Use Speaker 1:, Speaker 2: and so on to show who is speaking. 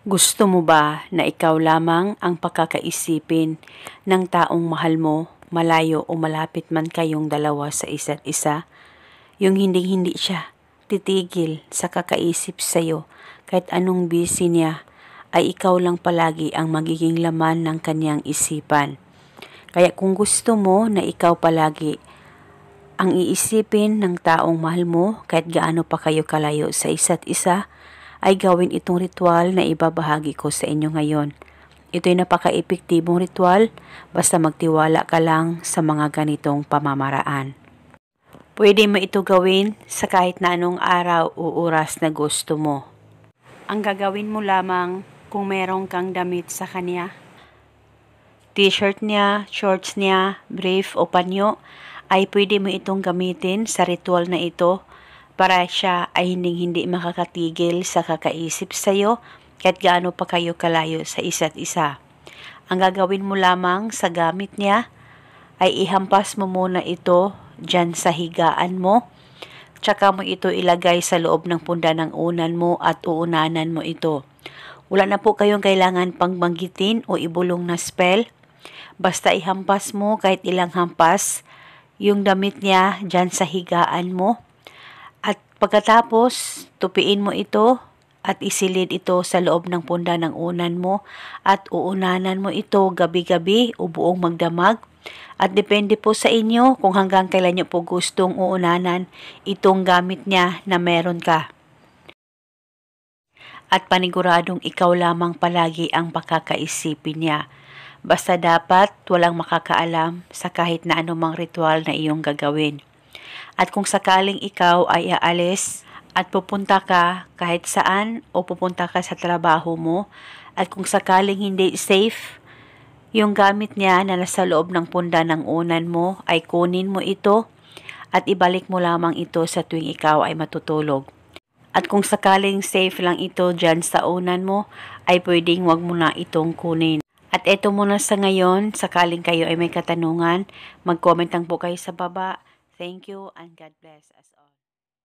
Speaker 1: Gusto mo ba na ikaw lamang ang pagkakaisipin ng taong mahal mo, malayo o malapit man kayong dalawa sa isa't isa? Yung hindi siya titigil sa kakaisip sa'yo kahit anong busy niya, ay ikaw lang palagi ang magiging laman ng kanyang isipan. Kaya kung gusto mo na ikaw palagi ang iisipin ng taong mahal mo kahit gaano pa kayo kalayo sa isa't isa, ay gawin itong ritual na ibabahagi ko sa inyo ngayon. Ito'y napaka-epektibong ritual, basta magtiwala ka lang sa mga ganitong pamamaraan. Pwede mo ito gawin sa kahit na anong araw o oras na gusto mo. Ang gagawin mo lamang kung meron kang damit sa kanya, t-shirt niya, shorts niya, brief o panyo, ay pwede mo itong gamitin sa ritual na ito para siya ay hindi makakatigil sa kakaisip sa iyo kahit gaano pa kayo kalayo sa isa't isa. Ang gagawin mo lamang sa gamit niya ay ihampas mo muna ito dyan sa higaan mo, tsaka mo ito ilagay sa loob ng punda ng unan mo at uunanan mo ito. Wala na po kayong kailangan pang banggitin o ibulong na spell, basta ihampas mo kahit ilang hampas yung damit niya dyan sa higaan mo. At pagkatapos, tupiin mo ito at isilid ito sa loob ng punda ng unan mo at uunanan mo ito gabi-gabi o buong magdamag. At depende po sa inyo kung hanggang kailan nyo po gustong uunanan itong gamit niya na meron ka. At paniguradong ikaw lamang palagi ang pakakaisipin niya. Basta dapat walang makakaalam sa kahit na anumang ritual na iyong gagawin. At kung sakaling ikaw ay aalis at pupunta ka kahit saan o pupunta ka sa trabaho mo, at kung sakaling hindi safe yung gamit niya na nasa loob ng punda ng unan mo, ay kunin mo ito at ibalik mo lamang ito sa tuwing ikaw ay matutulog. At kung sakaling safe lang ito dyan sa unan mo, ay pwedeng wag mo na itong kunin. At eto muna sa ngayon, sakaling kayo ay may katanungan, mag-comment lang po kayo sa baba. Thank you and God bless us all.